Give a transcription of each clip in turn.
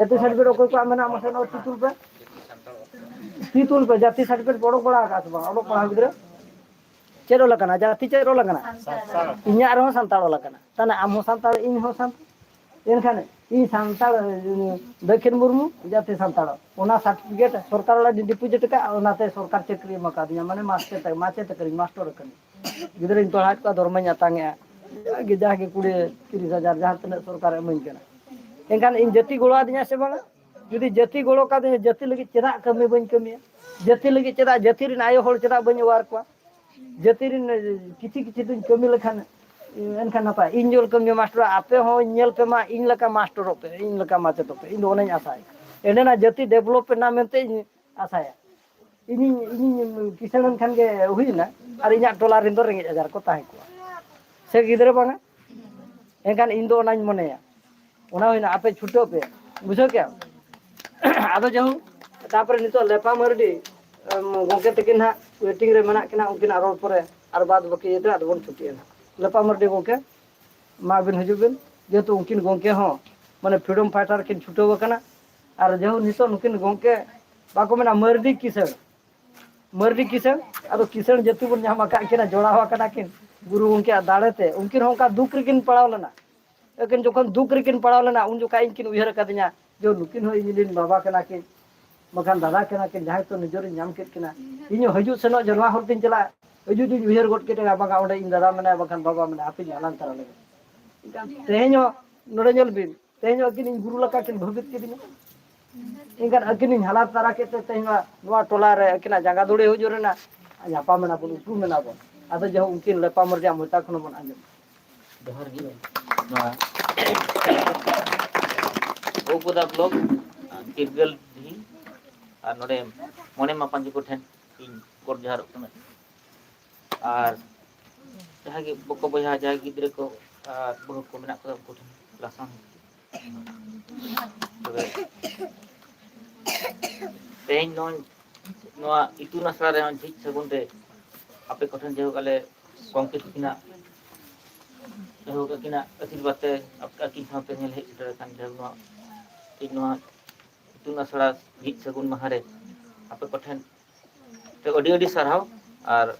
जाति सर्टिफिकेट ओको को आमेना मसे नो तितुल पे जाति सर्टिफिकेट बड़ो बड़ा आकाश बा ओलो पढ़ा गिद्रा चेरो लकना जाति चेरो लकना इन्या रहो संताल लकना तने आम हो संताल इन हो संताल एनखान इन संताल दक्षिण मुर्मू जाति संताल ओना सर्टिफिकेट सरकार ला डिपोजिट का ओनाते सरकार चाकरी मका दिया माने मास्टर तकरी मास्टर कनी गिद्रा इन पढ़ा का धर्म यातांगे जाके 20-30,000 जहां तने सरकार एमन कना एनखान इन जाति गोड़ा दिया से बांगा जुदी जाति गोड़ो का जाति लगी चेदा कमी बन कमी जाति लगी चेदा जाति रिन आयो होड़ चेदा बन वार को जाति रिन किछि किछि दिन कमी लखान एनखान नपा इन जोल कमी मास्टर आपे हो नेल पे मा इन लका मास्टर पे इन लका माचे तो पे इन दोने आसाय एनेना जाति डेवलप ना मेनते आसाया इन किसान खान के हुइना और इना टोला रिन दो रेंगे हजार को ताहे को से गिदरे बांगा एनखान इन दो ओनाñ मनेया ओना होइना आपे छुटो पे बुझो क्या आदो जहू तापर नितो लेपा मरडी गोंके तकिन हा वेटिंग रे मना किना उनकिन रोड परे और बाद बाकी एटा आदो बन छुटिया लेपा मरडी गोंके मा बिन हजुबिन जेतु उनकिन गोंके हो माने फ्रीडम फाइटर किन छुटो बकना और जहू नितो उनकिन गोंके बाको मेना मरडी किसन आदो किसन जेतु बन जामा का किना जोड़ावा कना किन गुरु गोंके दाड़ेते उनकिन होंका दुख रिकिन पड़ाव लेना लेकिन जोखन दुख रिकिन पड़ाव लेना उन जोका इनकिन उयहर कदिया जो नुकिन हो इनिन बाबा कना किन मकान दादा कना किन जहां तो निजोर नाम केट किना इन हजू सेनो जनवा हर दिन चला हजू दिन उयहर गोट केटे बागा ओडे इन दादा मने बखान बाबा मने आपि जालान तारा लगे तेहेño नोडे जल बिन तेहेño अकिन इन गुरु लका किन भवित केदिना इनकान अकिन इन हालात तारा केते तेहेño नोआ टोला रे अकिना जागा दोड़े हो जोरेना यापा मेना बन उपु मेना बन आदो जहो उनकिन लेपा मरजा मोटा खनो बन आंजम जोहार गी नोआ ओपुदा ब्लॉग किरगल दी और नोडे मोने मापांजी को ठेन इन कोर जहार कना और जहां के बको बया जाय गिद्रे को बहु को मेना को को ठेन लासां तबे तेन नोआ इतुन आसरा रे झिक सगुन रे आपे को ठेन जेहो काले गंके किना जेहो किना आशीर्वाद ते आपका की साथे नेल हे इटर कान जेहो नोआ इन नोआ इतुन आसरा झिक सगुन महारे आपे को ठेन ते ओडी ओडी सरहाव और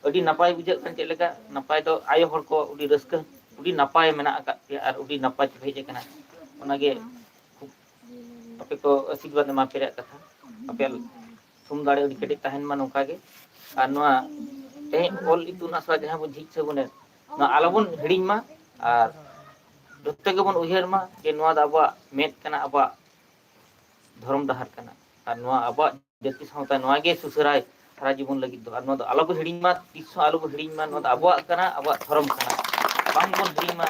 ओडी नपाय बुझे कान चे लेका नपाय तो आयो हर को ओडी रस्क ओडी नपाय मेना आका और ओडी नपाय भेजे कना ओनागे आपे को आशीर्वाद मा पेरे कथा आपे थुम दाड़े ओडी केटे तहन मा नोका गे और नोआ ते ऑल इतुन आसरा जहां बो झिक सगुने ना आलोबन हिडिं मा और जत्ते गेबन उयहर मा जे नोआ दाबा मेद कना आबा धर्म डाहार कना और नोआ आबा जाति सावता नोआ गे सुसराय सारा जीवन लगी दो और नोआ दो आलोबो हिडिं मा तिसो आलोबो हिडिं मा नोआ आबा कना आबा धर्म कना बांग बन हिडिं मा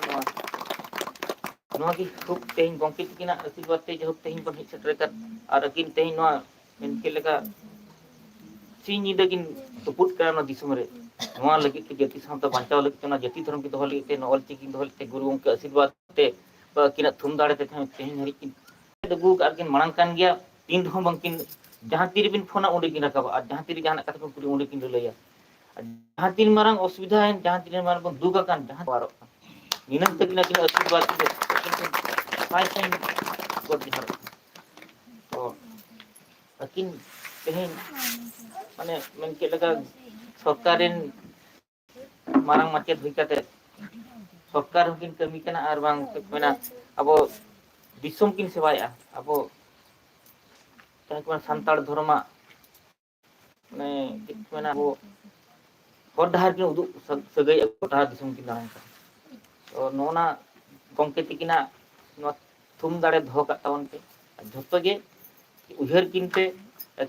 नोआ की खूब तेहिं गंके किना आशीर्वाद ते जहब तेहिं बन हिट सेटर कर और अकिन तेहिं नोआ इनके लेका सी नीदा किन तुपुट करा न दिसम रे नोआ लगी के जाति सावता बांचाव लगी ना जाति धर्म की दोहल ते नॉल चिकिन दोहल ते गुरु के आशीर्वाद ते किना थुम दाड़े ते तेहिं हरि किन दगु आरकिन मांग कान गया तीन हो बंकिन जहां तीर बिन फोना उडे किन रखा और जहां तीर जहां कथा कुड़ी उडे किन लैया जहां तीर मारंग असुविधा है जहां तीर मारंग बन दुगा कान जहां वारो निनम तक ना किन आशीर्वाद के साइ साइ को दिहर तो अकिन तेहिं माने मन के लगा सरकारिन मारंग माचेत हुई काते सरकार हकिन कमी कना आर बांग मेना अब दिसम किन सेवाया अब ताकि संताड़ धर्मा ने मेना अब हर डहार किन उदु सगै डहार दिसम किन दान तो नोना गंके तिकिना नो थुम दाड़े धो का तावन पे झतो गे उहर किनते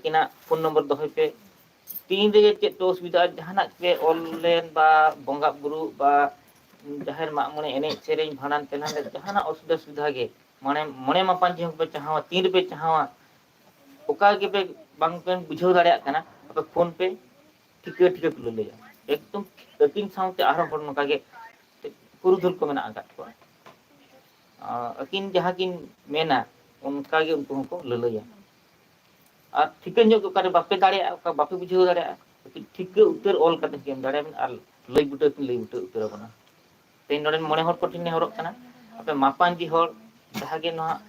किना फोन नंबर दोहय पे तीन रे चे तो सुविधा जहाना पे ऑनलाइन बा बंगा गुरु बा जहर मामने एने सेरेन भाड़ान तेलान जहाना असुविधा सुविधा गे माने मने मा पांच पे चाहवा तीन पे चाहवा ओका के पे बांग पे बुझाव दाड़िया कना पे फोन पे ठिके ठिके कुल लेया एकदम अकिन साउते आरो हर नका गे पुरुधुल को मेना आगा को अकिन जहां किन मेना उनका गे उनको को ललैया और ठिके जो करे बापे दाड़िया का बापे बुझाव दाड़िया ठिके उतर ऑल करते गेम दाड़िया और लई बुटे उतर बना ते नोडे मने हर कोठिन ने हरक कना आपे मापांजी हर जहां गे नोहा